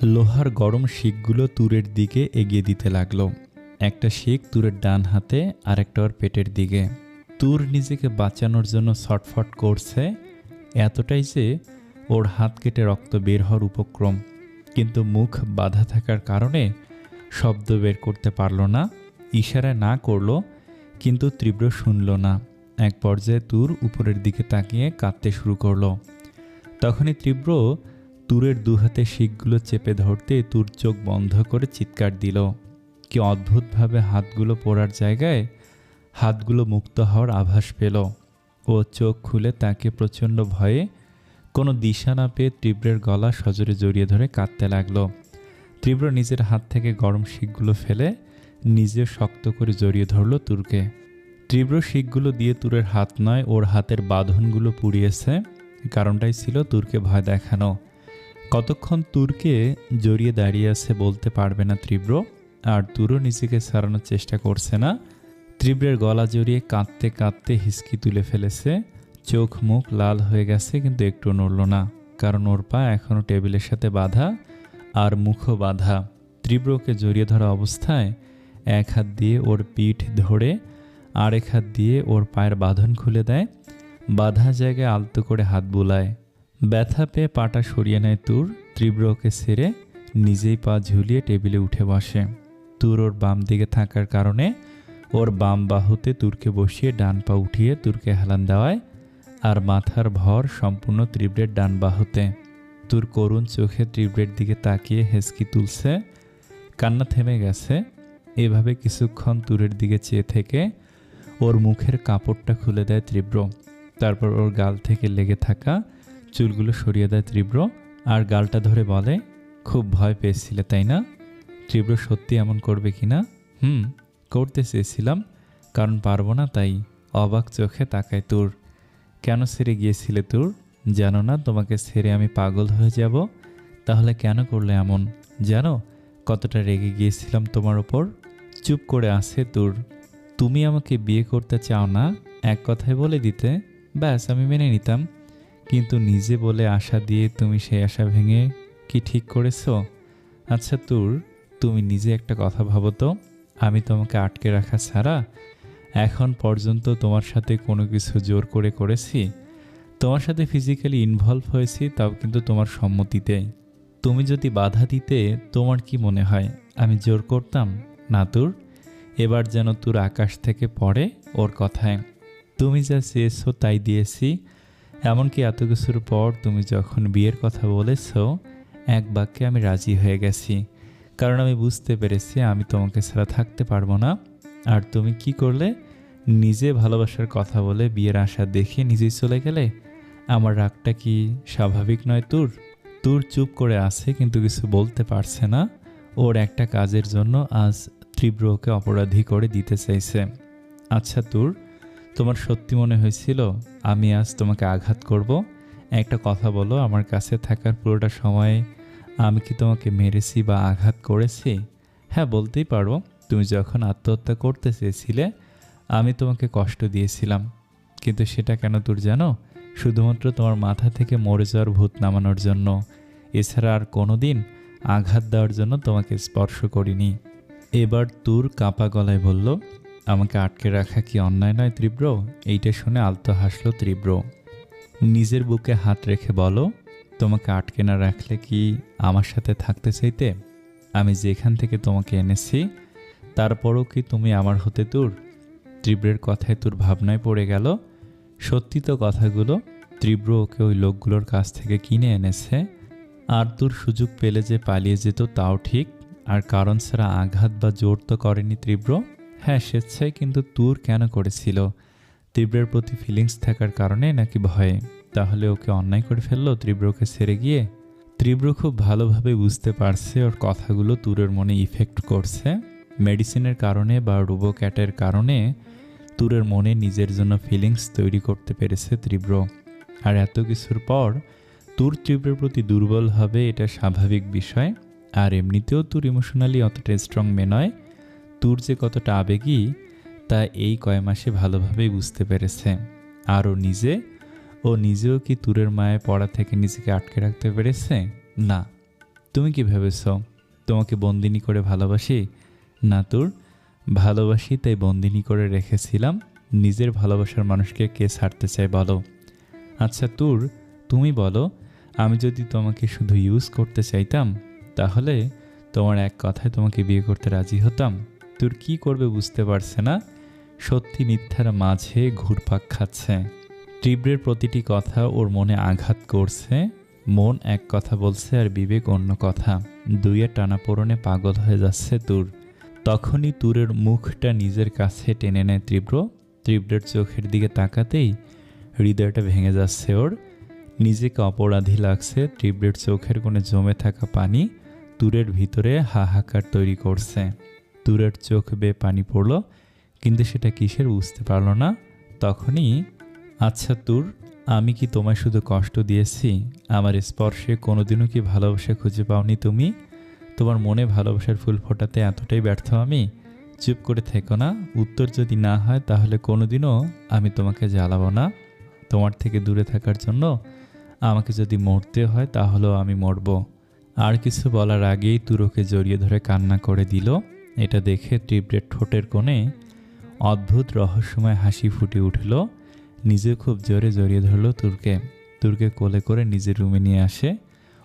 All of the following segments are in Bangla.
লোহার গরম শিকগুলো তুরের দিকে এগিয়ে দিতে লাগলো। একটা শিক তুরের ডান হাতে আর একটা ওর পেটের দিকে। তুর নিজেকে বাঁচানোর জন্য ছটফট করছে, এতটাই যে ওর হাত কেটে রক্ত বের হওয়ার উপক্রম, কিন্তু মুখ বাধা থাকার কারণে শব্দ বের করতে পারল না। ইশারায় না করলো, কিন্তু তীব্র শুনল না। এক পর্যায়ে তুর উপরের দিকে তাকিয়ে কাঁদতে শুরু করলো। তখনই তীব্র তুরের দুহাতে শিকগুলো চেপে ধরতে তুর চোখ বন্ধ করে চিৎকার দিল। কি অদ্ভুতভাবে হাতগুলো পড়ার জায়গায় হাতগুলো মুক্ত হওয়ার আভাস পেল। ও চোখ খুলে তাকে প্রচণ্ড ভয়ে কোনো দিশা না পেয়ে তীব্রের গলা সজোরে জড়িয়ে ধরে কাঁদতে লাগলো। তীব্র নিজের হাত থেকে গরম শিকগুলো ফেলে নিজে শক্ত করে জড়িয়ে ধরল তুরকে। তীব্র শিকগুলো দিয়ে তুরের হাত নয়, ওর হাতের বাঁধনগুলো পুড়িয়েছে। কারণটাই ছিল তুরকে ভয় দেখানো। কতক্ষণ তুরকে জড়িয়ে দাঁড়িয়ে আছে বলতে পারবে না তীব্র, আর তুরও নিজেকে ছাড়ানোর চেষ্টা করছে না। তীব্রের গলা জড়িয়ে কাঁদতে কাঁদতে হিসকি তুলে ফেলেছে। চোখ মুখ লাল হয়ে গেছে, কিন্তু একটু নড়ল না, কারণ ওর পা এখনও টেবিলের সাথে বাঁধা আর মুখও বাঁধা। তীব্রকে জড়িয়ে ধরা অবস্থায় এক হাত দিয়ে ওর পিঠ ধরে আরেক হাত দিয়ে ওর পায়ের বাঁধন খুলে দেয়। বাঁধা জায়গায় আলতো করে হাত বুলায়। ব্যথা পেয়ে পাটা সরিয়ে নেয় তুর। তীব্র ওকে ছেড়ে নিজেই পা ঝুলিয়ে টেবিলে উঠে বসে। তুর ওর বাম দিকে থাকার কারণে ওর বাম বাহুতে তুরকে বসিয়ে ডান পা উঠিয়ে তুরকে হেলান দেওয়ায়, আর মাথার ভর সম্পূর্ণ তীব্রের ডান বাহুতে। তুর করুণ চোখে তীব্রের দিকে তাকিয়ে হেসকি তুলছে। কান্না থেমে গেছে। এভাবে কিছুক্ষণ তুরের দিকে চেয়ে থেকে ওর মুখের কাপড়টা খুলে দেয় তীব্র। তারপর ওর গাল থেকে লেগে থাকা চুলগুলো সরিয়ে দেয় তীব্র, আর গালটা ধরে বলে, খুব ভয় পেয়েছিলে তাই না? তীব্র সত্যি এমন করবে কিনা? করতে চেয়েছিলাম, কারণ পারবো না তাই। অবাক চোখে তাকায় তুর। কেন ছেড়ে গিয়েছিলে তুর? জানো না তোমাকে ছেড়ে আমি পাগল হয়ে যাব? তাহলে কেন করলে এমন? জানো কতটা রেগে গিয়েছিলাম তোমার ওপর? চুপ করে আছে তুর। তুমি আমাকে বিয়ে করতে চাও না, এক কথায় বলে দিতে, ব্যাস আমি মেনে নিতাম। কিন্তু নিজে বলে আশা দিয়ে তুমি সেই আশা ভেঙে কি ঠিক করেছো? আচ্ছা তুর, তুমি নিজে একটা কথা ভাবো তো, আমি তোমাকে আটকে রাখা ছাড়া এখন পর্যন্ত তোমার সাথে কোনো কিছু জোর করে করেছি? তোমার সাথে ফিজিক্যালি ইনভলভ হয়েছি, তাও কিন্তু তোমার সম্মতিতে। তুমি যদি বাধা দিতে, তোমার কি মনে হয় আমি জোর করতাম? না তুর। এবার যেন তুর আকাশ থেকে পড়ে ওর কথায়। তুমি যা চেয়েছো তাই দিয়েছি। এমনকি এত কিছুর পর তুমি যখন বিয়ের কথা বলেছ, এক বাক্যে আমি রাজি হয়ে গেছি, কারণ আমি বুঝতে পেরেছি আমি তোমাকে ছাড়া থাকতে পারবো না। আর তুমি কি করলে? নিজে ভালোবাসার কথা বলে বিয়ের আশা দেখে নিজেই চলে গেলে। আমার রাগটা কি স্বাভাবিক নয় তুর? তুর চুপ করে আছে, কিন্তু কিছু বলতে পারছে না। ওর একটা কাজের জন্য আজ তীব্র ওকে অপরাধী করে দিতে চাইছে। আচ্ছা তুর, তোমার সত্যি মনে হয়েছিল আমি আজ তোমাকে আঘাত করব? একটা কথা বলো, আমার কাছে থাকার পুরোটা সময় আমি কি তোমাকে মেরেছি বা আঘাত করেছি? হ্যাঁ, বলতেই পারো। তুমি যখন আত্মহত্যা করতে চেয়েছিলে, আমি তোমাকে কষ্ট দিয়েছিলাম। কিন্তু সেটা কেন তুর জানো? শুধুমাত্র তোমার মাথা থেকে মরে যাওয়ার ভূত নামানোর জন্য। এছাড়া আর কোনো দিন আঘাত দেওয়ার জন্য তোমাকে স্পর্শ করিনি। এবার তুর কাঁপা গলায় বলল, আমাকে আটকে রাখা কি অন্যায় নয় তীব্র? এইটা শুনে আলতো হাসলো তীব্র। নিজের বুকে হাত রেখে বলো, তোমাকে আটকে না রাখলে কি আমার সাথে থাকতে চাইতে? আমি যেখান থেকে তোমাকে এনেছি, তারপরও কি তুমি আমার হতে তুর? তীব্রের কথায় তুর ভাবনায় পড়ে গেল। সত্যি তো কথাগুলো। তীব্র ওকে ওই লোকগুলোর কাছ থেকে কিনে এনেছে, আর তুর সুযোগ পেলে যে পালিয়ে যেত তাও ঠিক। আর কারণ ছাড়া আঘাত বা জোর তো করেনি তীব্র। হ্যাঁ, স্বেচ্ছায়, কিন্তু তুর কেন করেছিল? তীব্রের প্রতি ফিলিংস থাকার কারণে নাকি ভয়ে? তাহলে ওকে অন্যায় করে ফেললো তীব্রকে ছেড়ে গিয়ে? তীব্র খুব ভালোভাবে বুঝতে পারছে ওর কথাগুলো তুরের মনে ইফেক্ট করছে। মেডিসিনের কারণে বা রোবোক্যাটের কারণে তুরের মনে নিজের জন্য ফিলিংস তৈরি করতে পেরেছে তীব্র। আর এত কিছুর পর তুর তীব্রের প্রতি দুর্বল হবে, এটা স্বাভাবিক বিষয়। আর এমনিতেও তুর ইমোশনালি অতটা স্ট্রং মেয়ে নয়। তুর যে কতটা আবেগী তা এই কয় মাসে ভালোভাবেই বুঝতে পেরেছে। আর ও নিজেও কি তুরের মায়ে পড়া থেকে নিজেকে আটকে রাখতে পেরেছে? না। তুমি কি ভেবেছ তোমাকে বন্দিনী করে ভালোবাসি? না তোর, ভালোবাসি তাই বন্দিনী করে রেখেছিলাম। নিজের ভালোবাসার মানুষকে কে ছাড়তে চায় বলো? আচ্ছা তোর, তুমি বলো, আমি যদি তোমাকে শুধু ইউজ করতে চাইতাম তাহলে তোমার এক কথায় তোমাকে বিয়ে করতে রাজি হতাম? তোর কি করবে বুঝতে পারছে না, সত্যি মিথ্যার মাঝে ঘুরপাক খাচ্ছে। তীব্রের প্রতিটি কথা ওর মনে আঘাত করছে। মন এক কথা বলছে আর বিবেক অন্য কথা, দুইয়ের টানাপোড়েনে পাগল হয়ে যাচ্ছে তোর। তখনই তুরের মুখটা নিজের কাছে টেনে নেয় তীব্র। তীব্রের চোখের দিকে তাকাতেই হৃদয়টা ভেঙে যাচ্ছে ওর। নিজেকে অপরাধী লাগছে। তীব্রের চোখের কোণে জমে থাকা পানি তুরের ভিতরে হাহাকার তৈরি করছে। তুরের চোখ বেয়ে পানি পড়ল, কিন্তু সেটা কিসের বুঝতে পারল না। তখনই, আচ্ছা তুর, আমি কি তোমায় শুধু কষ্ট দিয়েছি? আমার স্পর্শে কোনোদিনও কি ভালোবাসা খুঁজে পাওনি তুমি? তোমার মনে ভালোবাসার ফুল ফোটাতে এতটাই ব্যর্থ আমি? চুপ করে থেকো না। উত্তর যদি না হয় তাহলে কোনোদিনও আমি তোমাকে জ্বালাবো না। তোমার থেকে দূরে থাকার জন্য আমাকে যদি মরতে হয় তাহলেও আমি মরব। আর কিছু বলার আগেই তুরকে জড়িয়ে ধরে কান্না করে দিল। এটা দেখে তীব্রের ঠোঁটের কোণে অদ্ভুত রহস্যময় হাসি ফুটে উঠল। নিজে খুব জোরে জড়িয়ে ধরল তুরকে। তুরকে কোলে করে নিজের রুমে নিয়ে আসে।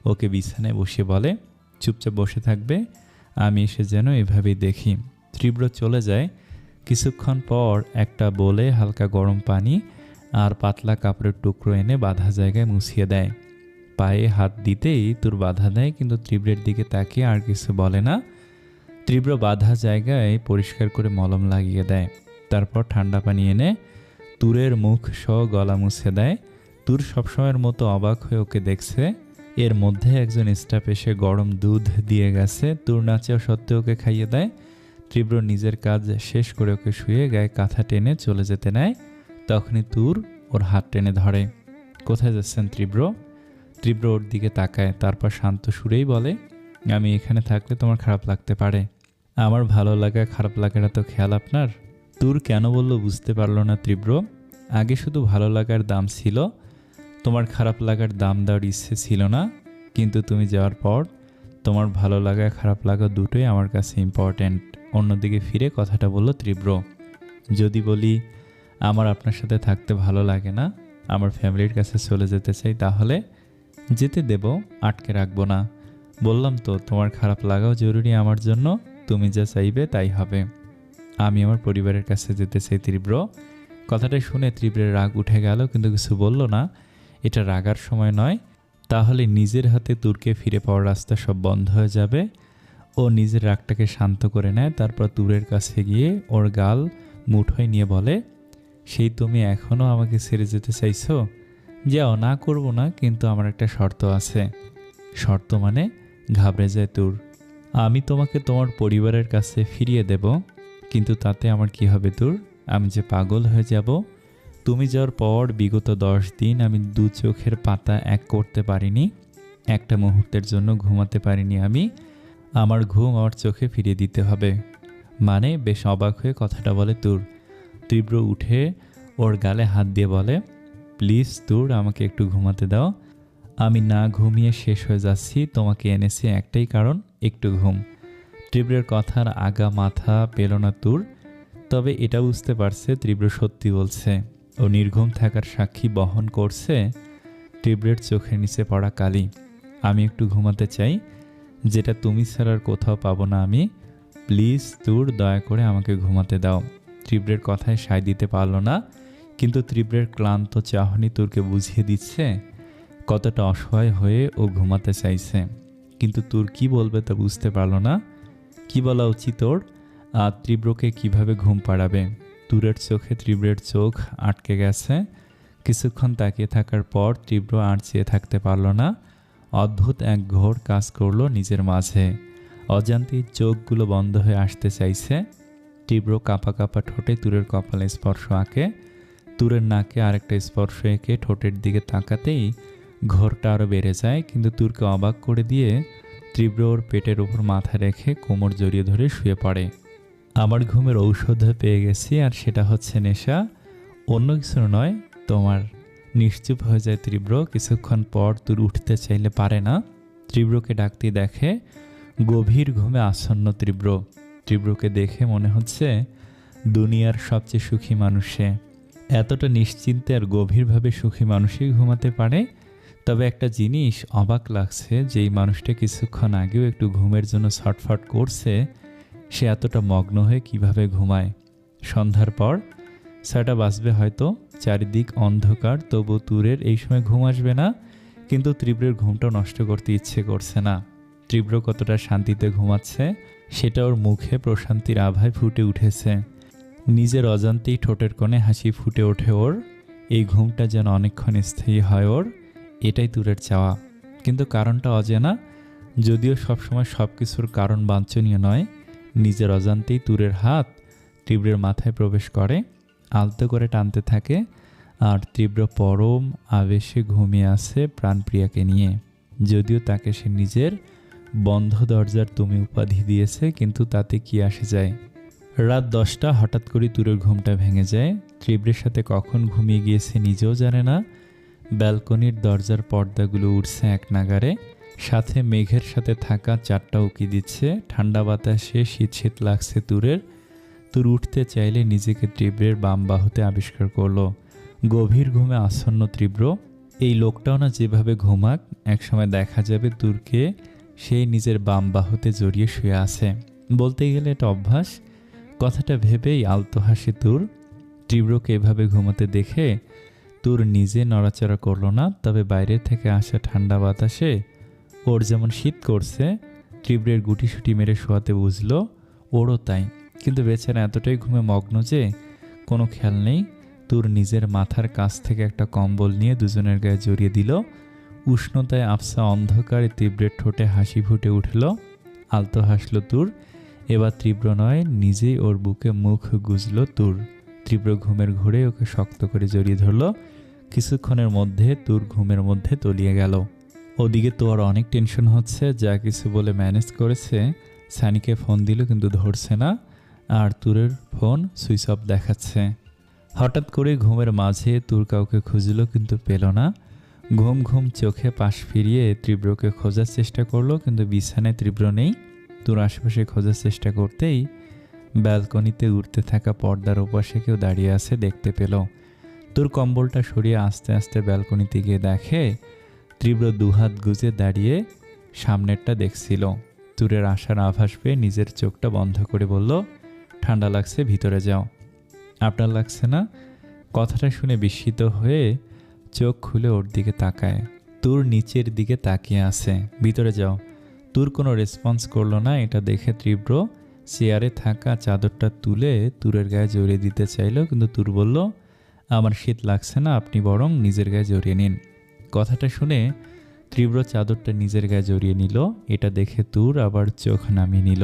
ওকে বিছানায় বসে বলে, চুপচাপ বসে থাকবে, আমি এসে যেন এভাবেই দেখি। তীব্র চলে যায়। কিছুক্ষণ পর একটা বলে হালকা গরম পানি আর পাতলা কাপড়ের টুকরো এনে বাঁধা জায়গায় মুছিয়ে দেয়। পায়ে হাত দিতেই তোর বাধা দেয়, কিন্তু তীব্রের দিকে তাকিয়ে আর কিছু বলে না। তীব্র বাঁধা জায়গায় পরিষ্কার করে মলম লাগিয়ে দেয়। তারপর ঠান্ডা পানি এনে তুরের মুখ সহ গলা মুছে দেয়। তুর সবসময়ের মতো অবাক হয়ে ওকে দেখছে। এর মধ্যে একজন স্টাফ এসে গরম দুধ দিয়ে গেছে। তুর নাচেও সত্ত্বেও ওকে খাইয়ে দেয়। তীব্র নিজের কাজ শেষ করে ওকে শুয়ে গায়ে কাঁথা টেনে চলে যেতে নেয়। তখনই তুর ওর হাত টেনে ধরে। কোথায় যাচ্ছেন তীব্র? তীব্র ওর দিকে তাকায়, তারপর শান্ত সুরেই বলে, আমি এখানে থাকলে তোমার খারাপ লাগতে পারে। আমার ভালো লাগা খারাপ লাগাটা তো খেয়াল আপনার। তুর কেন বললো বুঝতে পারল না তীব্র। আগে শুধু ভালো লাগার দাম ছিল, তোমার খারাপ লাগার দাম দেওয়ার ইচ্ছে ছিল না। কিন্তু তুমি যাওয়ার পর তোমার ভালো লাগা খারাপ লাগা দুটোই আমার কাছে ইম্পর্ট্যান্ট। অন্যদিকে ফিরে কথাটা বলল তীব্র, যদি বলি আমার আপনার সাথে থাকতে ভালো লাগে না, আমার ফ্যামিলির কাছে চলে যেতে চাই, তাহলে যেতে দেব, আটকে রাখবো না। বললাম তো তোমার খারাপ লাগাও জরুরি আমার জন্য। তুমি যা চাইবে তাই হবে। আমি আমার পরিবারের কাছে যেতে চাই তীব্র। কথাটা শুনে তীব্রের রাগ উঠে গেল, কিন্তু কিছু বলল না। এটা রাগার সময় নয়। তাহলে নিজের হাতে তুরকে ফিরে পাওয়ার রাস্তা সব বন্ধ হয়ে যাবে। ও নিজের রাগটাকে শান্ত করে নেয়। তারপর তুরের কাছে গিয়ে ওর গাল মুঠোয় নিয়ে বলে, সেই তুমি এখনও আমাকে ছেড়ে যেতে চাইছো? যাও, না করব না, কিন্তু আমার একটা শর্ত আছে। শর্ত মানে? ঘাবড়ে যায় তুর। আমি তোমাকে তোমার পরিবারের কাছে ফিরিয়ে দেব, কিন্তু তাতে আমার কি হবে তুর? আমি যে পাগল হয়ে যাব। তুমি যাওয়ার পর বিগত 10 দিন আমি দু চোখের পাতা এক করতে পারিনি। একটা মুহূর্তের জন্য ঘুমাতে পারিনি আমি। আমার ঘুম আমার চোখে ফিরিয়ে দিতে হবে। মানে? বেশ অবাক হয়ে কথাটা বলে তুর। তীব্র উঠে ওর গালে হাত দিয়ে বলে, প্লিজ তুর, আমাকে একটু ঘুমাতে দাও। আমি না ঘুমিয়ে শেষ হয়ে যাচ্ছি। তোমাকে এনেছি একটাই কারণ, একটু ঘুম। তীব্রের কথার আগা মাথা পেল না তুর। তবে এটা বুঝতে পারছে তীব্র সত্যি বলছে। ও নির্ঘুম থাকার সাক্ষী বহন করছে তীব্রের চোখের নিচে পড়া কালি। আমি একটু ঘুমাতে চাই, যেটা তুমি ছাড়ার কোথাও পাবো না আমি। প্লিজ তুর, দয়া করে আমাকে ঘুমাতে দাও। তীব্রের কথায় সায় দিতে পারল না, কিন্তু তীব্রের ক্লান্ত চাহনি তুরকে বুঝিয়ে দিচ্ছে কতটা অসহায় হয়ে ও ঘুমাতে চাইছে। কিন্তু তুর কি বলবে তা বুঝতে পারল না। কি বলা উচিত ওর? আর তীব্রকে কিভাবে ঘুম পাড়াবে? তুরের চোখে তীব্রের চোখ আটকে গেছে। কিছুক্ষণ তাকিয়ে থাকার পর তীব্র আর চেয়ে থাকতে পারল না। অদ্ভুত এক ঘোর কাজ করলো নিজের মাঝে। অজান্তেই চোখগুলো বন্ধ হয়ে আসতে চাইছে। তীব্র কাঁপা কাঁপা ঠোঁটে তুরের কপালে স্পর্শ আঁকে। তুরের নাকে আরেকটা স্পর্শ এঁকে ঠোঁটের দিকে তাকাতেই ঘোরটা আরও বেড়ে যায়। কিন্তু তুরকে অবাক করে দিয়ে তীব্র ওর পেটের ওপর মাথা রেখে কোমর জড়িয়ে ধরে শুয়ে পড়ে। আমার ঘুমের ঔষধ পেয়ে গেছি, আর সেটা হচ্ছে নেশা, অন্য কিছু নয় তোমার। নিশ্চুপ হয়ে যায় তীব্র। কিছুক্ষণ পর তুর উঠতে চাইলে পারে না। তীব্রকে ডাকতে দেখে গভীর ঘুমে আচ্ছন্ন তীব্র। তীব্রকে দেখে মনে হচ্ছে দুনিয়ার সবচেয়ে সুখী মানুষ সে। এতটা নিশ্চিন্তে আর গভীরভাবে সুখী মানুষই ঘুমাতে পারে। তবে একটা জিনিস অবাক লাগছে, যে এই মানুষটা কিছুক্ষণ আগেও একটু ঘুমের জন্য ছটফট করছে, সে এতটা মগ্ন হয়ে কিভাবে ঘুমায়। সন্ধ্যার পর 6টা বাজবে হয়তো, চারিদিক অন্ধকার, তবু তুরের এই সময় ঘুম আসবে না। কিন্তু তীব্রের ঘুমটা নষ্ট করতে ইচ্ছে করছে না। তীব্র কতটা শান্তিতে ঘুমাচ্ছে সেটা ওর মুখে প্রশান্তির আভায় ফুটে উঠেছে। নিজের অজান্তেই ঠোঁটের কোণে হাসি ফুটে ওঠে ওর। এই ঘুমটা যেন অনেকক্ষণ স্থায়ী হয় ওর, এটাই তুরের চাওয়া। কিন্তু কারণটা অজানা, যদিও সবসময় সব কিছুর কারণ বাঞ্ছনীয় নয়। নিজের অজান্তেই তুরের হাত তীব্রের মাথায় প্রবেশ করে, আলতো করে টানতে থাকে। আর তীব্র পরম আবেশে ঘুমিয়ে আছে প্রাণপ্রিয়াকে নিয়ে। যদিও তাকে সে নিজের বন্ধ দরজার তুমি উপাধি দিয়েছে, কিন্তু তাতে কি আসে যায়। রাত 10টা হঠাৎ করে তুরের ঘুমটা ভেঙে যায়। তীব্রের সাথে কখন ঘুমিয়ে গিয়েছে নিজেও জানে না। ব্যালকনির দরজার পর্দাগুলো উঠছে এক নাগারে, সাথে মেঘের সাথে থাকা 4টা উকি দিচ্ছে। ঠান্ডা বাতাসে শীত শীত লাগছে তুরের। তুর উঠতে চাইলে নিজেকে তীব্রের বাম বাহুতে আবিষ্কার করলো। গভীর ঘুমে আচ্ছন্ন তীব্র। এই লোকটাও না যেভাবে ঘুমাক, একসময় দেখা যাবে তুরকে সেই নিজের বাম বাহুতে জড়িয়ে শুয়ে আছে। বলতে গেলে এটা অভ্যাস। কথাটা ভেবেই আলতো হাসে তুর। তীব্রকে এভাবে ঘুমাতে দেখে তুর নিজে নড়াচড়া করলো না। তবে বাইরে থেকে আসা ঠান্ডা বাতাসে ওর যেমন শীত করছে, তীব্রের গুটিসুটি মেরে শোয়াতে বুঝলো ওরও তাই। কিন্তু বেচারা এতটাই ঘুমে মগ্ন যে কোনো খেয়াল নেই। তুর নিজের মাথার কাছ থেকে একটা কম্বল নিয়ে দুজনের গায়ে জড়িয়ে দিল। উষ্ণতায় আফসা অন্ধকারে তীব্রের ঠোঁটে হাসি ফুটে উঠল। আলতো হাসল তুর। এবার তীব্র নয়, নিজেই ওর বুকে মুখ গুজল তুর। তীব্র ঘুমের ঘোরে ওকে শক্ত করে জড়িয়ে ধরল। কিছুক্ষণের মধ্যে তুর ঘুমের মধ্যে তলিয়ে গেল। ওদিকে তো আর অনেক টেনশন হচ্ছে, যা কিছু বলে ম্যানেজ করেছে। সানিকে ফোন দিল কিন্তু ধরছে না, আর তুরের ফোন সুইচ অফ দেখাচ্ছে। হঠাৎ করে ঘুমের মাঝে তুর কাউকে খুঁজল কিন্তু পেল না। ঘুম ঘুম চোখে পাশ ফিরিয়ে তীব্রকে খোঁজার চেষ্টা করলো, কিন্তু বিছানায় তীব্র নেই। তুর আশেপাশে খোঁজার চেষ্টা করতেই ব্যালকনিতে উঠতে থাকা পর্দার ওপাশে কেউ দাঁড়িয়ে আছে দেখতে পেল। তোর কম্বলটা সরিয়ে আস্তে আস্তে ব্যালকনিতে গিয়ে দেখে তীব্র দুহাত গুজে দাঁড়িয়ে সামনেরটা দেখছিল। তুরের আশার আভাস পেয়ে নিজের চোখটা বন্ধ করে বলল, ঠান্ডা লাগছে, ভিতরে যাও। আপনার লাগছে না? কথাটা শুনে বিস্মিত হয়ে চোখ খুলে ওর দিকে তাকায়। তুর নিচের দিকে তাকিয়ে আছে। ভিতরে যাও। তুর কোনো রেসপন্স করলো না। এটা দেখে তীব্র চেয়ারে থাকা চাদরটা তুলে তুরের গায়ে জড়িয়ে দিতে চাইল, কিন্তু তুর বলল, আমার শীত লাগছে না, আপনি বরং নিজের গায়ে জড়িয়ে নিন। কথাটা শুনে তীব্র চাদরটা নিজের গায়ে জড়িয়ে নিল। এটা দেখে তুর আবার চোখ নামিয়ে নিল।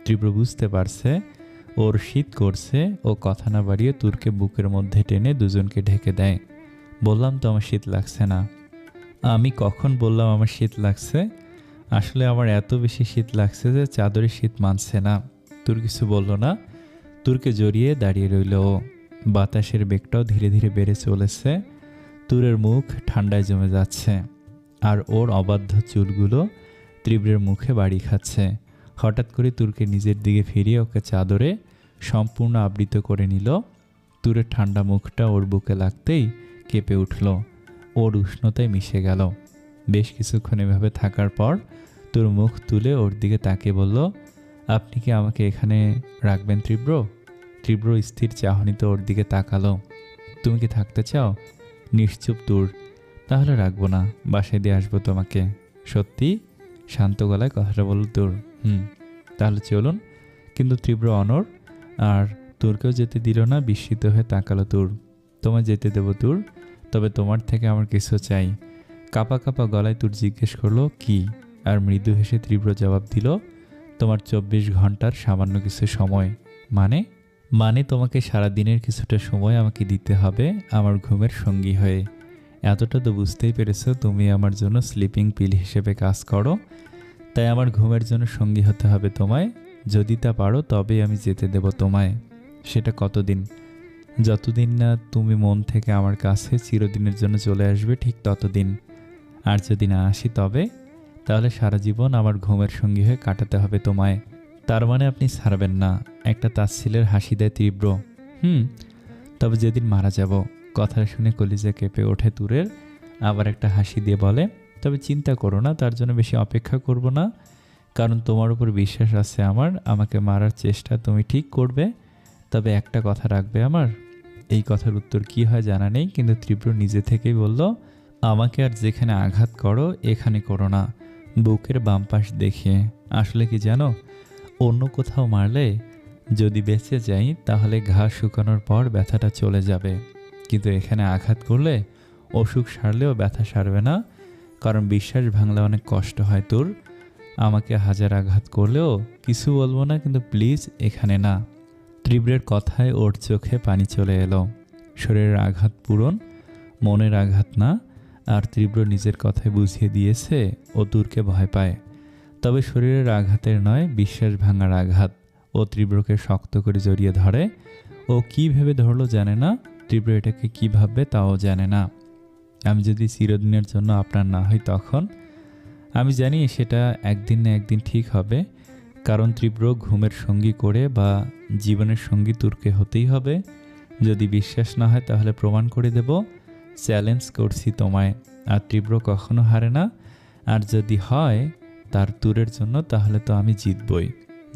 তীব্র বুঝতে পারছে ওর শীত করছে। ও কথা না বাড়িয়ে তুরকে বুকের মধ্যে টেনে দুজনকে ঢেকে দেয়। বললাম তো আমার শীত লাগছে না। আমি কখন বললাম আমার শীত লাগছে? আসলে আমার এত বেশি শীত লাগছে যে চাদরে শীত মানছে না। তুর কিছু বলল না। তুরকে জড়িয়ে দাঁড়িয়ে রইল ও। বাতাসের বেগটাও ধীরে ধীরে বেড়ে চলেছে। তুরের মুখ ঠান্ডায় জমে যাচ্ছে, আর ওর অবাধ্য চুলগুলো তীব্রের মুখে বাড়ি খাচ্ছে। হঠাৎ করে তুরকে নিজের দিকে ফিরিয়ে ওকে চাদরে সম্পূর্ণ আবৃত করে নিল। তুরের ঠান্ডা মুখটা ওর বুকে লাগতেই কেঁপে উঠল। ওর উষ্ণতায় মিশে গেল। বেশ কিছুক্ষণ এভাবে থাকার পর তোর মুখ তুলে ওর দিকে তাকিয়ে বলল, আপনি কি আমাকে এখানে রাখবেন তীব্র? তীব্র স্থির চাহনিতে ওর দিকে তাকালো। তুমি কি থাকতে চাও? নিশ্চুপ তুর। তাহলে রাখবো না, বাসায় দিয়ে আসবো তোমাকে। সত্যি? শান্ত গলায় কথাটা বলল তুর। তাহলে চলুন। কিন্তু তীব্র অনড়, আর তুরকেও যেতে দিল না। বিস্মিত হয়ে তাকালো তুর। তোমায় যেতে দেবো তুর, তবে তোমার থেকে আমার কিছু চাই। কাঁপা কাঁপা গলায় তুর জিজ্ঞেস করলো, কি? আর মৃদু হেসে তীব্র জবাব দিল, তোমার 24 ঘন্টার সামান্য কিছু সময়। মানে তোমাকে সারাদিনের কিছুটা সময় আমাকে দিতে হবে আমার ঘুমের সঙ্গী হয়ে। এতটা তো বুঝতেই পেরেছো তুমি আমার জন্য স্লিপিং পিল হিসেবে কাজ করো, তাই আমার ঘুমের জন্য সঙ্গী হতে হবে তোমায়। যদি তা পারো তবেই আমি যেতে দেব তোমায়। সেটা কতদিন? যতদিন না তুমি মন থেকে আমার কাছে চিরদিনের জন্য চলে আসবে, ঠিক ততদিন। আর যদি না আসি তবে? তাহলে সারা জীবন আমার ঘুমের সঙ্গী হয়ে কাটাতে হবে তোমায়। তার মানে আপনি ছাড়বেন না? একটা তাচ্ছিলের হাসি দেয় তীব্র। হুম, তবে যেদিন মারা যাব। কথা শুনে কলিজা কেঁপে ওঠে তুরের। আবার একটা হাসি দিয়ে বলে, তবে চিন্তা করো না, তার জন্য বেশি অপেক্ষা করব না, কারণ তোমার উপর বিশ্বাস আছে আমার। আমাকে মারার চেষ্টা তুমি ঠিক করবে, তবে একটা কথা রাখবে আমার। এই কথার উত্তর কি হয় জানা নেই, কিন্তু তীব্র নিজে থেকেই বলল, আমাকে আর যেখানে আঘাত করো এখানে করো না, বুকের বাম পাশ দেখিয়ে। আসলে কি জানো, অন্য কোথাও মারলে যদি বেঁচে যাই তাহলে ঘা শুকানোর পর ব্যথাটা চলে যাবে, কিন্তু এখানে আঘাত করলে অসুখ সারলেও ব্যথা সারবে না, কারণ বিশ্বাস ভাঙলে অনেক কষ্ট হয় তোর। আমাকে হাজার আঘাত করলেও কিছু বলবো না, কিন্তু প্লিজ এখানে না। তীব্রের কথায় ওর চোখে পানি চলে এলো। শরীরের আঘাত পূরণ, মনের আঘাত না। আর তীব্র নিজের কথায় বুঝিয়ে দিয়েছে ও তুরকে ভয় পায়, তবে শরীরের আঘাতের নয়, বিশ্বাস ভাঙার আঘাত। ও তীব্রকে শক্ত করে জড়িয়ে ধরে। ও কি ভেবে ধরলো জানে না, তীব্র এটাকে কী ভাববে তাও জানে না। আমি যদি চিরদিনের জন্য আপনার না হই তখন? আমি জানি সেটা একদিন না একদিন ঠিক হবে, কারণ তীব্র ঘুমের সঙ্গী করে বা জীবনের সঙ্গী তুরকে হতেই হবে। যদি বিশ্বাস না হয় তাহলে প্রমাণ করে দেব। চ্যালেঞ্জ করছি তোমায়। আর তীব্র কখনো হারে না। আর যদি হয় তার তুরের জন্য, তাহলে তো আমি জিতবই।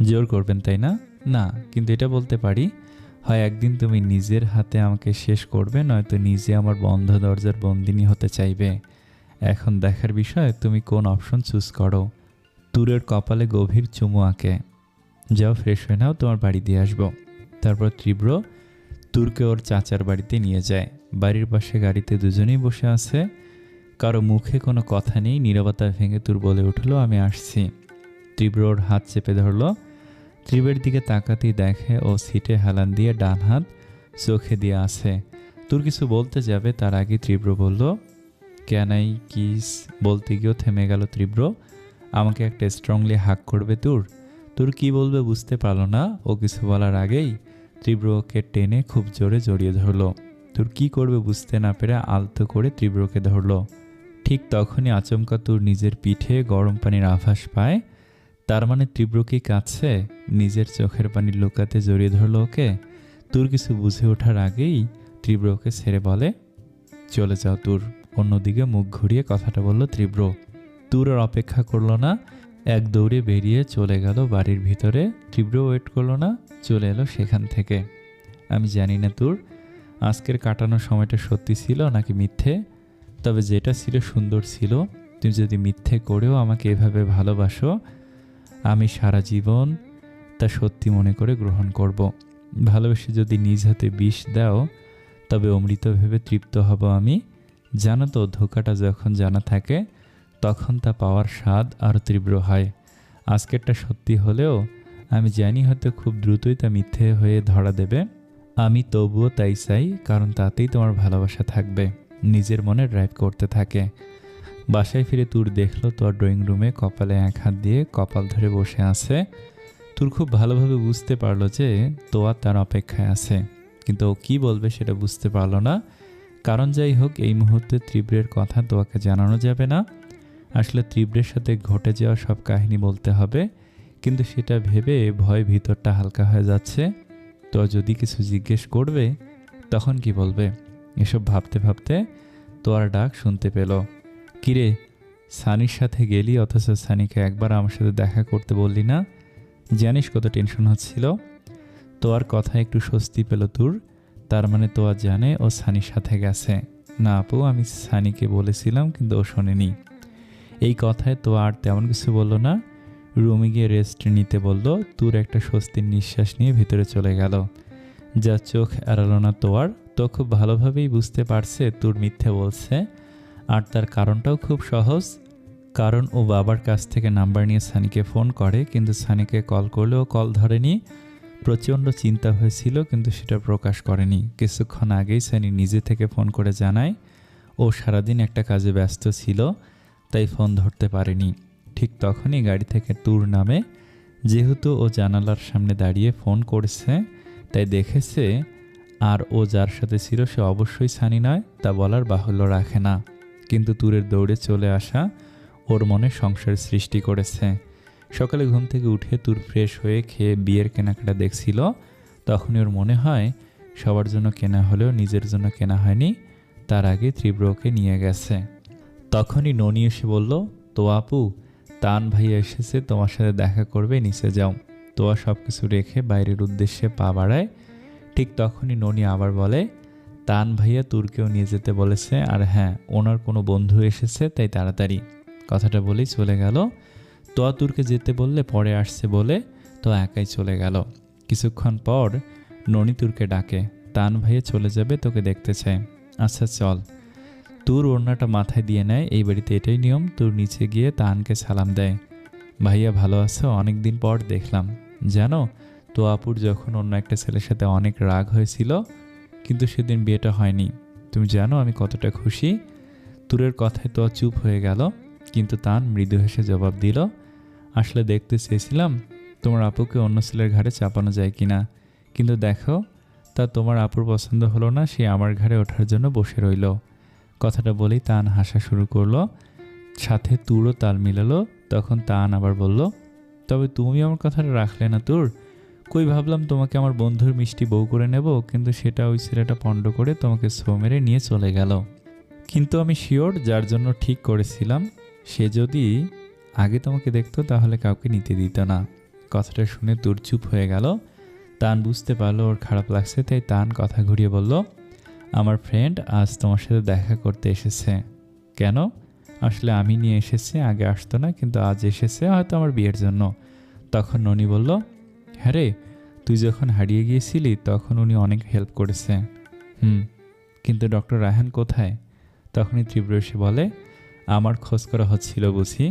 জোর করবেন তাই না? না, কিন্তু এটা বলতে পারি, হয় একদিন তুমি নিজের হাতে আমাকে শেষ করবে, নয়তো নিজে আমার বন্ধ দরজার বন্দিনী হতে চাইবে। এখন দেখার বিষয় তুমি কোন অপশন চুজ করো। তুরের কপালে গভীর চুমু আঁকে। যাও ফ্রেশ হয়ে নাও, তোমার বাড়ি দিয়ে আসবো। তারপর তীব্র তুরকে ওর চাচার বাড়িতে নিয়ে যায়। বাড়ির পাশে গাড়িতে দুজনেই বসে আছে। কারো মুখে কোনো কথা নেই। নীরবতা ভেঙে তুর বলে উঠল, আমি আসছি। তীব্র ওর হাত চেপে ধরল। তীব্রের দিকে তাকাতেই দেখে ও সিটে হেলান দিয়ে ডান হাত চোখে দিয়ে আছে। তুর কিছু বলতে যাবে, তার আগে তীব্র বলল, ক্যান আই কিস? বলতে গিয়েও থেমে গেল তীব্র। আমাকে একটা স্ট্রংলি হাগ করবে তুর? তুর কি বলবে বুঝতে পারল না। ও কিছু বলার আগেই তীব্র ওকে টেনে খুব জোরে জড়িয়ে ধরল। তুর কি করবে বুঝতে না পেরে আলতো করে তীব্রকে ধরল। ঠিক তখনই আচমকা তুর নিজের পিঠে গরম পানির আভাস পায়। তার মানে তীব্র কি কাছে? নিজের চোখের পানি লুকাতে জড়িয়ে ধরল ওকে। তুর কিছু বুঝে ওঠার আগেই তীব্র ওকে ছেড়ে বলে, চলে যাও তুর। অন্যদিকে মুখ ঘুরিয়ে কথাটা বলল তীব্র। তুর আর অপেক্ষা করল না, এক দৌড়ে বেরিয়ে চলে গেল বাড়ির ভিতরে। তীব্র ওয়েট করল না, চলে এলো সেখান থেকে। আমি জানি না তুর আজকের কাটানোর সময়টা সত্যি ছিল নাকি মিথ্যে, তবে যেটা ছিল সুন্দর ছিল। তুমি যদি মিথ্যে করেও আমাকে এভাবে ভালোবাসো, আমি সারা জীবন তা সত্যি মনে করে গ্রহণ করব। ভালোবেসে যদি নিজ হাতে বিষ দাও, তবে অমৃত ভেবে তৃপ্ত হব আমি। জানো তো, ধোকাটা যখন জানা থাকে তখন তা পাওয়ার স্বাদ আরও তীব্র হয়। আজকেরটা সত্যি হলেও আমি জানি হয়তো খুব দ্রুতই তা মিথ্যে হয়ে ধরা দেবে। আমি তবুও তাই চাই, কারণ তাতেই তোমার ভালোবাসা থাকবে। নিজের মনে ড্রাইভ করতে থাকে। বাসায় ফিরে তুর দেখলো তোর ড্রয়িং রুমে কপালে এক হাত দিয়ে কপাল ধরে বসে আছে। তুর খুব ভালোভাবে বুঝতে পারলো যে তোয়া তার অপেক্ষায় আছে, কিন্তু ও কী বলবে সেটা বুঝতে পারলো না। কারণ যাই হোক, এই মুহূর্তে তীব্রের কথা তোয়াকে জানানো যাবে না। আসলে তীব্রের সাথে ঘটে যাওয়া সব কাহিনী বলতে হবে, কিন্তু সেটা ভেবে ভয় ভিতরটা হালকা হয়ে যাচ্ছে। তো যদি কিছু জিজ্ঞেস করবে তখন কি বলবে, এসব ভাবতে ভাবতে তোয়ার ডাক শুনতে পেল। কিরে, সানির সাথে গেলি, অথচ সানিকে একবার আমার সাথে দেখা করতে বললি না? জানিস কত টেনশন হচ্ছিল। তোয়ার কথা একটু স্বস্তি পেল তুর। তার মানে তোয়া জানে ও সানির সাথে গেছে। না আপু, আমি সানিকে বলেছিলাম, কিন্তু ও শোনেনি। এই কথায় তোয়া আর তেমন কিছু বলল না। রুমে গিয়ে রেস্ট নিতে বলল। তুর একটা স্বস্তির নিঃশ্বাস নিয়ে ভিতরে চলে গেল। যা চোখ এড়ালো না তোয়ার। তো খুব ভালোভাবেই বুঝতে পারছে তুর মিথ্যে বলছে, আর তার কারণটাও খুব সহজ। কারণ ও বাবার কাছ থেকে নাম্বার নিয়ে সানিকে ফোন করে, কিন্তু সানিকে কল করলেও কল ধরেনি। প্রচণ্ড চিন্তা হয়েছিল, কিন্তু সেটা প্রকাশ করেনি। কিছুক্ষণ আগেই সানি নিজে থেকে ফোন করে জানায় ও সারাদিন একটা কাজে ব্যস্ত ছিল, তাই ফোন ধরতে পারেনি। ঠিক তখনই গাড়ি থেকে তুর নামে। যেহেতু ও জানালার সামনে দাঁড়িয়ে ফোন করেছে, তাই দেখেছে আর ও যার সাথে ছিল সে অবশ্যই সানি নয়, তা বলার বাহুল্য রাখে না। কিন্তু তুরের দৌড়ে চলে আসা ওর মনে সংশয়ের সৃষ্টি করেছে। সকালে ঘুম থেকে উঠে তুর ফ্রেশ হয়ে খেয়ে বিয়ের কেনাকাটা দেখছিল। তখনই ওর মনে হয় সবার জন্য কেনা হলেও নিজের জন্য কেনা হয়নি, তার আগে তীব্র ওকে নিয়ে গেছে। তখনই ননি এসে বলল, তো আপু, তান ভাইয়া এসেছে, তোমার সাথে দেখা করবে, নিচে যাও। তোয়া সব কিছু রেখে বাইরের উদ্দেশ্যে পা বাড়ায়। ঠিক তখনই ননি আবার বলে, তান ভাইয়া তুরকেও নিয়ে যেতে বলেছে, আর হ্যাঁ, ওনার কোনো বন্ধু এসেছে, তাই তাড়াতাড়ি। কথাটা বলেই চলে গেল। তোয়া তুরকে যেতে বললে পরে আসছে বলে তো একাই চলে গেল। কিছুক্ষণ পর ননি তুরকে ডাকে, তান ভাইয়া চলে যাবে, তোকে দেখতে চায়। আচ্ছা চল। তুর ওড়নাটা মাথায় দিয়ে নেয়, এই বাড়িতে এটাই নিয়ম। তুর নিচে গিয়ে তানকে সালাম দেয়। ভাইয়া ভালো আছো? অনেক দিন পর দেখলাম। জানো, তো আপুর যখন অন্য একটা ছেলের সাথে অনেক রাগ হয়েছিল, কিন্তু সেদিন বিয়েটা হয়নি। তুমি জানো আমি কতটা খুশি। তুরের কথায় তো চুপ হয়ে গেল, কিন্তু তান মৃদু হেসে জবাব দিল, আসলে দেখতে চেয়েছিলাম তোমার আপুকে অন্য ছেলের ঘাড়ে চাপানো যায় কিনা, কিন্তু দেখো তা তোমার আপুর পছন্দ হলো না, সে আমার ঘাড়ে ওঠার জন্য বসে রইল। কথাটা বলেই তান হাসা শুরু করলো, সাথে তুরও তাল মিলালো। তখন তান আবার বলল, তবে তুমি আমার কথাটা রাখলে না তুর। কই ভাবলাম তোমাকে আমার বন্ধুর মিষ্টি বউ করে নেব, কিন্তু সেটা ওই ছেলেটা পণ্ড করে তোমাকে ছো মেরে নিয়ে চলে গেল। কিন্তু আমি শিওর যার জন্য ঠিক করেছিলাম সে যদি আগে তোমাকে দেখতো তাহলে কাউকে নিতে দিত না। কথাটা শুনে তুর চুপ হয়ে গেল। তান বুঝতে পারলো ওর খারাপ লাগছে, তাই তান কথা ঘুরিয়ে বলল, আমার ফ্রেন্ড আজ তোমার সাথে দেখা করতে এসেছে। কেন? আসলে আমি নিয়ে এসেছি, আগে আসতো না, কিন্তু আজ এসেছে, হয়তো আমার বিয়ের জন্য। তখন ননি বলল, হ্যাঁ রে, তুই যখন হারিয়ে গিয়েছিলি তখন উনি অনেক হেল্প করেছে। কিন্তু ডক্টর রায়হান কোথায়? তখনই তীব্র এসে বলে, আমার খোঁজ করা হচ্ছিল বুঝি।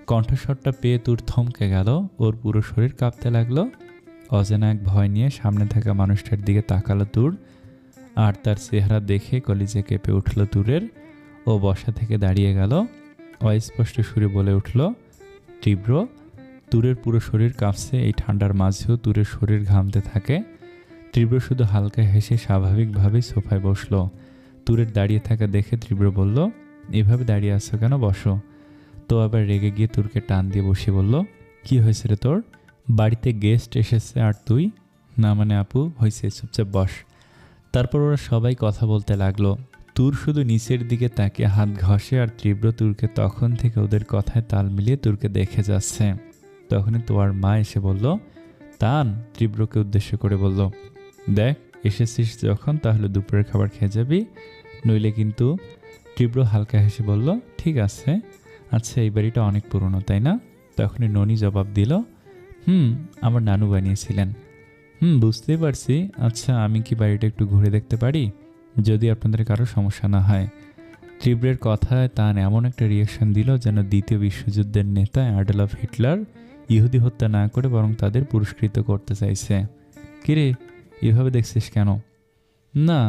কণ্ঠস্বরটা পেয়ে তুর থমকে গেল, ওর পুরো শরীর কাঁপতে লাগলো। অজানা এক ভয় নিয়ে সামনে থাকা মানুষটার দিকে তাকালো তুর, আর তার চেহারা দেখে কলিজে কেঁপে উঠল তুরের। ও বসা থেকে দাঁড়িয়ে গেল, অস্পষ্ট সুরে বলে উঠল, তীব্র। তুরের পুরো শরীর কাঁপছে, এই ঠান্ডার মাঝেও তুরের শরীর ঘামতে থাকে। তীব্র শুধু হালকা হেসে স্বাভাবিকভাবেই সোফায় বসলো। তুরের দাঁড়িয়ে থাকা দেখে তীব্র বলল, এভাবে দাঁড়িয়ে আছো কেন, বসো। তো আবার রেগে গিয়ে তুরকে টান দিয়ে বসিয়ে বলল, কি হয়েছে রে তোর? বাড়িতে গেস্ট এসেছে আর তুই? না মানে আপু, হয়েছে, চুপচাপ বস। তারপর ওরা সবাই কথা বলতে লাগলো। তুর শুধু নিচের দিকে তাকে হাত ঘষে, আর তীব্র তুরকে তখন থেকে ওদের কথায় তাল মিলিয়ে তুরকে দেখে যাচ্ছে। তখনই তোয়ার মা এসে বলল, তান তীব্রকে উদ্দেশ্য করে বলল, দেখ এসেছিস যখন তাহলে দুপুরের খাবার খেয়ে যাবি, নইলে কিন্তু। তীব্র হালকা হেসে বলল, ঠিক আছে। আচ্ছা, এই বাড়িটা অনেক পুরনো তাই না? তখনই ননি জবাব দিল, আমার নানু বানিয়েছিলেন। বুঝতেই পারছি। আচ্ছা, আমি কি বাড়িটা একটু ঘুরে দেখতে পারি, যদি আপনাদের কারো সমস্যা না হয়? তীব্রের কথায় তান এমন একটা রিয়াকশন দিল যেন দ্বিতীয় বিশ্বযুদ্ধের নেতা অ্যাডলফ হিটলার ইহুদি হত্যা না করে বরং তাদের পুরস্কৃত করতে চাইছে। কিরে, এভাবে দেখছিস কেন? না,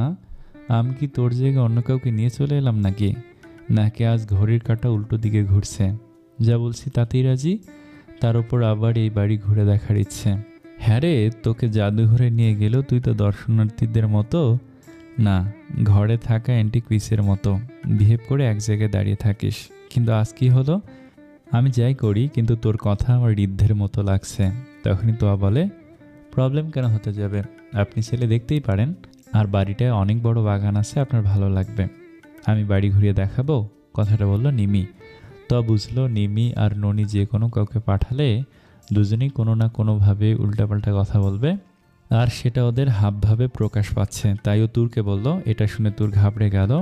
আমি কি তোর জায়গায় অন্য কাউকে নিয়ে চলে এলাম নাকি? নাকি আজ ঘড়ির কাঁটা উল্টো দিকে ঘুরছে? যা বলছি তাতেই রাজি? তার উপর আবার এই বাড়ি ঘুরে দেখার ইচ্ছে। হ্যাঁ রে, তোকে জাদুঘরে নিয়ে গেলেও তুই তো দর্শনার্থীদের মতো না, ঘরে থাকা অ্যান্টিক পিসের মতো বিহেভ করে এক জায়গায় দাঁড়িয়ে থাকিস। কিন্তু আজ কি হলো? আমি যাই করি, কিন্তু তোর কথা আমার ঋদ্ধের মতো লাগছে। তখনই তোয়া বলে, প্রবলেম কেন হতে যাবে, আপনি ছেলে দেখতেই পারেন, আর বাড়িটায় অনেক বড় বাগান আছে, আপনার ভালো লাগবে। আমি বাড়ি ঘুরিয়ে দেখাবো। কথাটা বলল নিমি। তো বুঝলো নিমি আর ননি যে কোনো কাউকে পাঠালে দুজনেই কোনো না কোনোভাবে উল্টাপাল্টা কথা বলবে, আর সেটা ওদের হাবভাবে প্রকাশ পাচ্ছে। তাই ও তুরকে বলল। এটা শুনে তুর ঘাবড়ে গেল।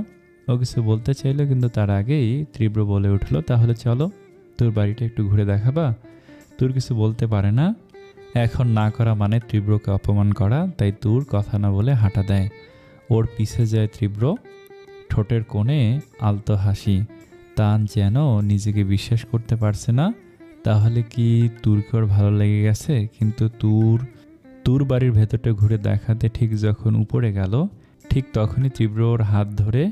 ও কিছু বলতে চাইল, কিন্তু তার আগেই তীব্র বলে উঠলো, তাহলে চলো, তোর বাড়িটা একটু ঘুরে দেখাবা। তুর কিছু বলতে পারে না, এখন না করা মানে তীব্রকে অপমান করা, তাই তুর কথা না বলে হাঁটা দেয়। ওর পিছে যায় তীব্র, ঠোঁটের কোণে আলতো হাসি। তান যেন নিজেকে বিশ্বাস করতে পারছে না, তাহলে কি তুরকে ওর ভালো লেগে গেছে? কিন্তু তুর বাড়ির ভেতরটা ঘুরে দেখাতে ঠিক যখন উপরে গেল, ঠিক তখনই তীব্র ওর হাত ধরে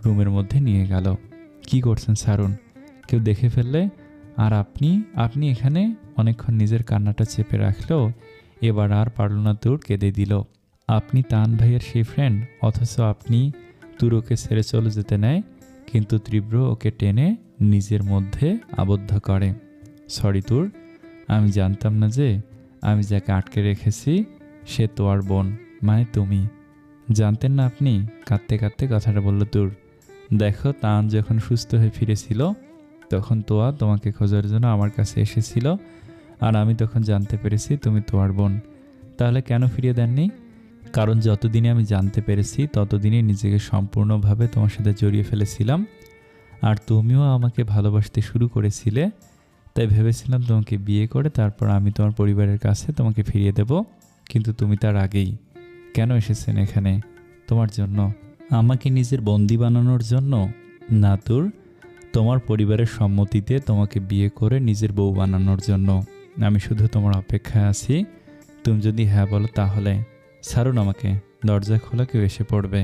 রুমের মধ্যে নিয়ে গেল। কি করছেন ছাড়ুন, কেউ দেখে ফেললে। আর আপনি এখানে? অনেকক্ষণ নিজের কান্নাটা চেপে রাখলো, এবার আর পারল না তুর, কেঁদে দিল। আপনি তান ভাইয়ের সেই ফ্রেন্ড, অথচ আপনি তুরকে ছেড়ে চলে যেতে নেয়, কিন্তু তীব্র ওকে টেনে নিজের মধ্যে আবদ্ধ করে। সরি তুর, আমি জানতাম না যে আমি যাকে আটকে রেখেছি সে তোয়ার বোন, মানে তুমি। জানতেন না আপনি? কাঁদতে কাঁদতে কথাটা বলল তুর। দেখো, তান যখন সুস্থ হয়ে ফিরেছিল তখন তোয়া তোমাকে খোঁজার জন্য আমার কাছে এসেছিল, আর আমি তখন জানতে পেরেছি তুমি তোয়ার বোন। তাহলে কেন ফিরিয়ে দেননি? কারণ যতদিনে আমি জানতে পেরেছি ততদিনই নিজেকে সম্পূর্ণভাবে তোমার সাথে জড়িয়ে ফেলেছিলাম, আর তুমিও আমাকে ভালোবাসতে শুরু করেছিলে। তাই ভেবেছিলাম তোমাকে বিয়ে করে তারপর আমি তোমার পরিবারের কাছে তোমাকে ফিরিয়ে দেব। কিন্তু তুমি তার আগেই কেন এসেছেন এখানে? তোমার জন্য। আমাকে নিজের বন্দি বানানোর জন্য? না তুর, তোমার পরিবারের সম্মতিতে তোমাকে বিয়ে করে নিজের বউ বানানোর জন্য। আমি শুধু তোমার অপেক্ষায় আছি। তুমি যদি হ্যাঁ বলো তাহলে ছাড়ুন আমাকে, দরজা খোলা কেউ এসে পড়বে।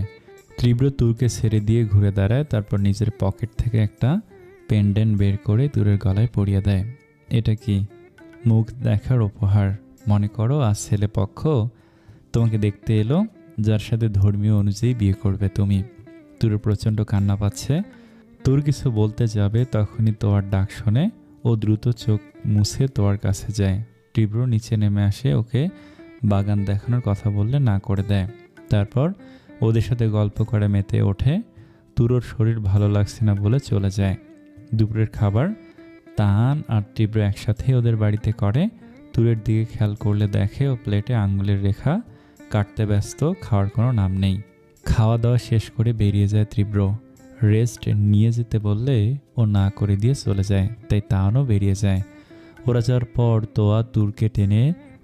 তীব্র তুরকে ছেড়ে দিয়ে ঘুরে দাঁড়ায়, তারপর নিজের পকেট থেকে একটা পেন্ডেন্ট বের করে তুরের গলায় পরিয়ে দেয়। এটা কি? মুখ দেখার উপহার। মনে করো আজ ছেলে পক্ষ তোমাকে দেখতে এলো, যার সাথে ধর্মীয় অনুযায়ী বিয়ে করবে তুমি। তুরের প্রচণ্ড কান্না পাচ্ছে। তুর কিছু বলতে যাবে তখনই তোয়ার ডাক শোনে। ও দ্রুত চোখ মুছে তোয়ার কাছে যায়। তীব্র নিচে নেমে আসে, ওকে বাগান দেখানোর কথা বললে না করে দেয়। তারপর ওদের সাথে গল্প করে মেতে ওঠে। তুরোর শরীর ভালো লাগছে না বলে চলে যায়। দুপুরের খাবার তাহান আর তীব্র একসাথে ওদের বাড়িতে করে। তুরের দিকে খেয়াল করলে দেখে ও প্লেটে আঙ্গুলের রেখা কাটতে ব্যস্ত, খাওয়ার কোনো নাম নেই। খাওয়া দাওয়া শেষ করে বেরিয়ে যায় তীব্র। রেস্ট নিয়ে যেতে বললে ও না করে দিয়ে চলে যায়, তাই তাহানও বেরিয়ে যায়। ওরা যাওয়ার পর তোয়া তুরকে টেনে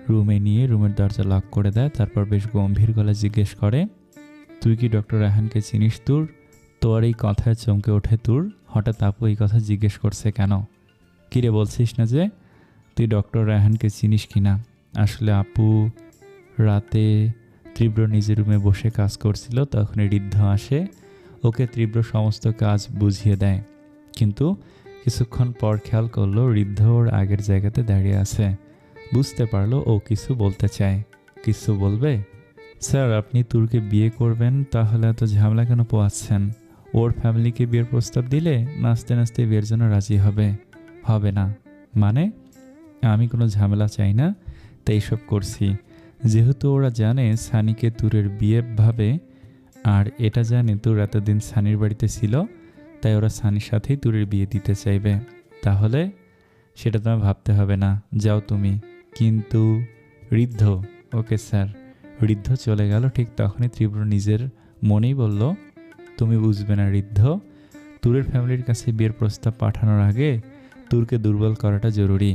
রুমে নিয়ে রুমের দরজা লক করে দেয়। তারপর বেশ গম্ভীর গলায় জিজ্ঞেস করে, তুই কি ডক্টর রায়হানকে চিনিস তুর? তোর এই কথায় চমকে ওঠে তুর। হঠাৎ আপু এই কথা জিজ্ঞেস করছে কেন? কিরে, বলছিস না যে তুই ডক্টর রায়হানকে চিনিস কিনা? আসলে আপু, রাতে তীব্র নিজের রুমে বসে কাজ করছিল, তখন ঋদ্ধ আসে। ওকে তীব্র সমস্ত কাজ বুঝিয়ে দেয়, কিন্তু কিছুক্ষণ পর খেয়াল করলো ঋদ্ধ ওর আগের জায়গাতে দাঁড়িয়ে আছে। বুঝতে পারলো ও কিছু বলতে চায়। কিছু বলবে? স্যার, আপনি তুরকে বিয়ে করবেন, তাহলে এত ঝামেলা কেন পোয়াচ্ছেন? ওর ফ্যামিলিকে বিয়ের প্রস্তাব দিলে নাচতে নাচতে বিয়ের জন্য রাজি হবে। হবে না মানে? আমি কোনো ঝামেলা চাই না, তাই এইসব করছি। যেহেতু ওরা জানে সানিকে তুরের বিয়ে ভাবে, আর এটা জানে তুর এতদিন সানির বাড়িতে ছিল, তাই ওরা সানির সাথেই তুরের বিয়ে দিতে চাইবে। তাহলে সেটা তোমায় ভাবতে হবে না, যাও তুমি। কিন্তু ঋদ্ধ। Okay sir. ঋদ্ধ চলে গেল। ঠিক তখনই তীব্র নিজের মনেই বলল, তুমি বুঝবে না ঋদ্ধ, তুরের ফ্যামিলির কাছে বিয়ের প্রস্তাব পাঠানোর আগে তুরকে দুর্বল করাটা জরুরি,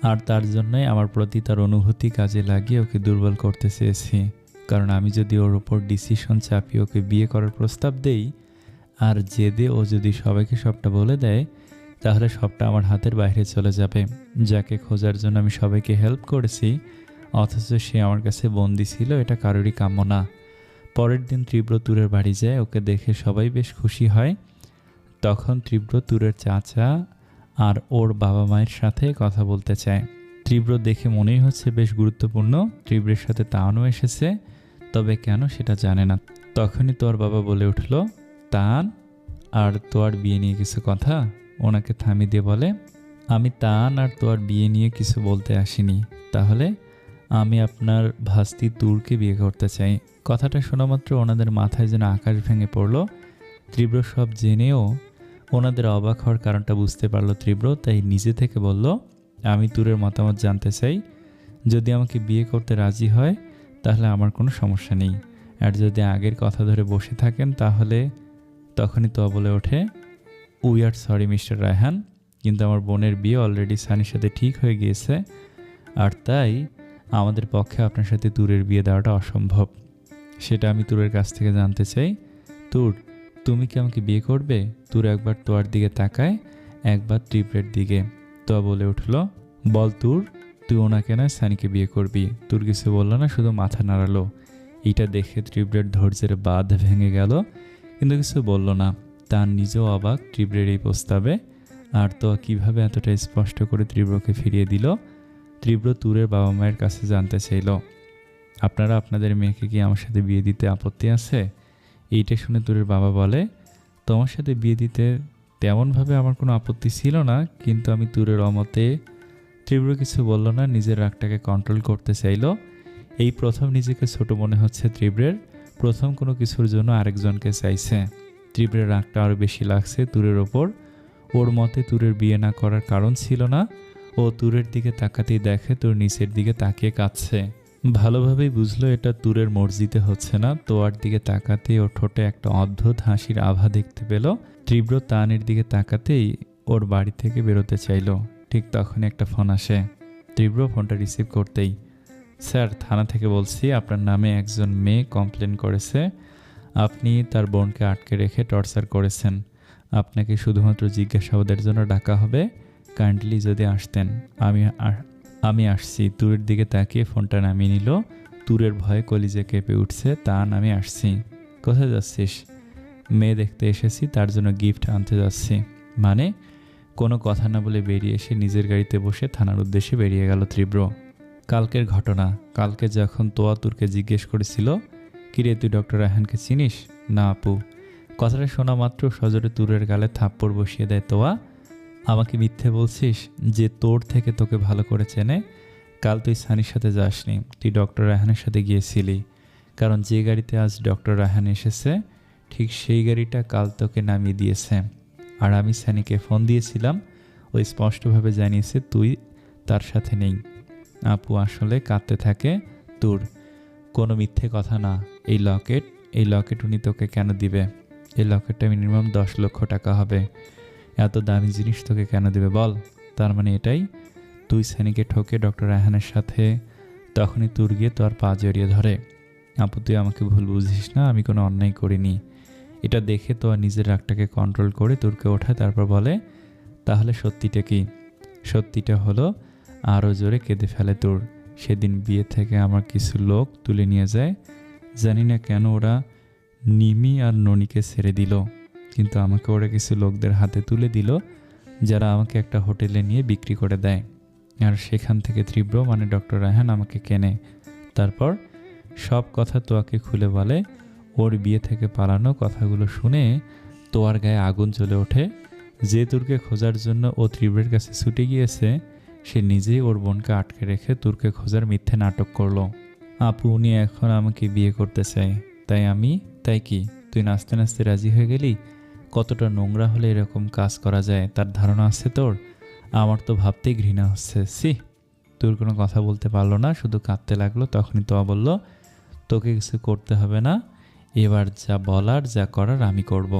আর তার জন্যই আমার প্রতি তার অনুভূতি কাজে লাগিয়ে ওকে দুর্বল করতে চেয়েছি। কারণ আমি যদি ওর ওপর ডিসিশন চাপিয়ে ওকে বিয়ে করার প্রস্তাব দেই, আর জেদে ও যদি সবাইকে সবটা বলে দেয়, তাহলে সবটা আমার হাতের বাইরে চলে যাবে। যাকে খোঁজার জন্য আমি সবাইকে হেল্প করেছি, অথচ সে আমার কাছে বন্দি ছিল, এটা কারোরই কাম্য না। পরের দিন তীব্র তুরের বাড়ি যায়। ওকে দেখে সবাই বেশ খুশি হয়। তখন তীব্র তুরের চাচা আর ওর বাবা মায়ের সাথে কথা বলতে চায়। তীব্র দেখে মনেই হচ্ছে বেশ গুরুত্বপূর্ণ। তীব্রের সাথে তানও এসেছে, তবে কেন সেটা জানে না। তখনই তোর বাবা বলে উঠল, তান আর তোর বিয়ে নিয়ে কিছু কথা। ওনাকে থামিয়ে দিয়ে বলে, আমি তান আর তোর বিয়ে নিয়ে কিছু বলতে আসিনি। তাহলে আমি আপনার ভাস্তি তুরকে বিয়ে করতে চাই। কথাটা শোনা মাত্র ওনাদের মাথায় যেন আকাশ ভেঙে পড়ল। তীব্র সব জেনেও ওনাদের অবাক হওয়ার কারণটা বুঝতে পারলো তীব্র, তাই নিজে থেকে বলল, আমি তুরের মতামত জানতে চাই। যদি আমাকে বিয়ে করতে রাজি হয় তাহলে আমার কোনো সমস্যা নেই, আর যদি আগের কথা ধরে বসে থাকেন তাহলে। তখনই তো বলে ওঠে, we are sorry mister Raihan, কিন্তু আমার বোনের বিয়ে অলরেডি সানির সাথে ঠিক হয়ে গিয়েছে, আর তাই আমাদের পক্ষে আপনার সাথে তুরের বিয়ে দেওয়াটা অসম্ভব। সেটা আমি তুরের কাছ থেকে জানতে চাই। তুর, তুমি কি আমাকে বিয়ে করবে? তুর একবার তোয়ার দিকে তাকায়, একবার তীব্রের দিকে। তো বলে উঠল, বল তুর, তুই ওনাকে নয় সানিকে বিয়ে করবি। তুর কিছু বলল না, শুধু মাথা নাড়ালো। এটা দেখে তীব্রের ধৈর্যের বাঁধ ভেঙে গেল, কিন্তু কিছু বলল না। তার নিজেও অবাক তীব্রের এই প্রস্তাবে। আর তো কিভাবে এতটা স্পষ্ট করে তীব্রকে ফিরিয়ে দিল। তীব্র তুরের বাবা মায়ের কাছে জানতে চাইল, আপনারা আপনাদের মেয়েকে কি আমার সাথে বিয়ে দিতে আপত্তি আছে? এইটা শুনে তুরের বাবা বলে, তোমার সাথে বিয়ে দিতে তেমনভাবে আমার কোনো আপত্তি ছিল না, কিন্তু আমি তুরের অমতে। তীব্র কিছু বলল না, নিজের রাগটাকে কন্ট্রোল করতে চাইল। এই প্রথম নিজেকে ছোট মনে হচ্ছে তীব্রের, প্রথম কোনো কিছুর জন্য আরেকজনকে চাইছে। তীব্রের রাগটা আরও বেশি লাগছে তুরের ওপর। ওর মতে তুরের বিয়ে না করার কারণ ছিল না। ও তুরের দিকে তাকাতেই দেখে তোর নিচের দিকে তাকিয়ে কাঁদছে। ভালোভাবেই বুঝলো এটা তুরের মর্জিতে হচ্ছে না। তোয়ার দিকে তাকাতেই ওর ঠোঁটে একটা অদ্ভুত হাসির আভা দেখতে পেল। তীব্র তানের দিকে তাকাতেই ওর বাড়ি থেকে বেরোতে চাইল। ঠিক তখনই একটা ফোন আসে। তীব্র ফোনটা রিসিভ করতেই, স্যার থানা থেকে বলছি, আপনার নামে একজন মেয়ে কমপ্লেন করেছে আপনি তার বোনকে আটকে রেখে টর্চার করেছেন। আপনাকে শুধুমাত্র জিজ্ঞাসাবাদের জন্য ডাকা হবে, কাইন্ডলি যদি আসতেন। আমি আসছি। তুরের দিকে তাকিয়ে ফোনটা নামিয়ে নিল। তুরের ভয়ে কলিজে কেঁপে উঠছে। আমি আসছি। কোথায় যাচ্ছিস? মেয়ে দেখতে এসেছি, তার জন্য গিফট আনতে যাচ্ছি। মানে? কোনো কথা না বলে বেরিয়ে এসে নিজের গাড়িতে বসে থানার উদ্দেশ্যে বেরিয়ে গেল তীব্র। কালকের ঘটনা। কালকে যখন তোয়া তুরকে জিজ্ঞেস করেছিল, কিরে তুই ডক্টর রায়হানকে চিনিস? না আপু। কথাটা শোনা মাত্র সজোরে তুরের গালে থাপ্পড় বসিয়ে দেয় তোয়া। আমাকে মিথ্যে বলছিস যে তোর থেকে তোকে ভালো করে চেনে? কাল তুই সানির সাথে যাসনি, তুই ডক্টর রায়হানের সাথে গিয়েছিলি। কারণ যে গাড়িতে আজ ডক্টর রায়হান এসেছে ঠিক সেই গাড়িটা কাল তোকে নামিয়ে দিয়েছে। আর আমি সানিকে ফোন দিয়েছিলাম, ওই স্পষ্টভাবে জানিয়েছে তুই তার সাথে নেই। আপু আসলে কাঁদতে থাকে। তোর কোনো মিথ্যে কথা না। এই লকেট উনি তোকে কেন দিবে? এই লকেটটা মিনিমাম 10 লক্ষ টাকা হবে। এত দামি জিনিস তোকে কেন দেবে বল? তার মানে এটাই, তুই সানিকে ঠকে ডক্টর রায়হানের সাথে। তখনই তুর গিয়ে তোর পা জড়িয়ে ধরে। আপু তুই আমাকে ভুল বুঝিস না, আমি কোনো অন্যায় করিনি। এটা দেখে তো নিজের রাগটাকে কন্ট্রোল করে তুরকে ওঠায়, তারপর বলে, তাহলে সত্যিটা কি? সত্যিটা হলো, আরও জোরে কেঁদে ফেলে তোর। সেদিন বিয়ে থেকে আমার কিছু লোক তুলে নিয়ে যায়। জানি না কেন ওরা নিমি আর ননিকে ছেড়ে দিল, কিন্তু আমাকে ওরা কিছু লোকদের হাতে তুলে দিল, যারা আমাকে একটা হোটেলে নিয়ে বিক্রি করে দেয়। আর সেখান থেকে তীব্র মানে ডক্টর রায়হান আমাকে কেনে। তারপর সব কথা তোয়াকে খুলে বলে। ওর বিয়ে থেকে পালানো কথাগুলো শুনে তোয়ার গায়ে আগুন জ্বলে ওঠে। যে তুরকে খোঁজার জন্য ও তীব্রের কাছে ছুটে গিয়েছে, সে নিজেই ওর বোনকে আটকে রেখে তুরকে খোঁজার মিথ্যে নাটক করলো। আপু উনি এখন আমাকে বিয়ে করতে চায়, তাই কি তুই নাচতে নাচতে রাজি হয়ে গেলি? কতটা নোংরা হলে এরকম কাজ করা যায় তার ধারণা আছে তোর? আমার তো ভাবতেই ঘৃণা হচ্ছে। তোর কোনো কথা বলতে পারলো না, শুধু কাঁদতে লাগলো। তখনই তোয়া বলল, তোকে কিছু করতে হবে না, এবার যা বলার যা করার আমি করব।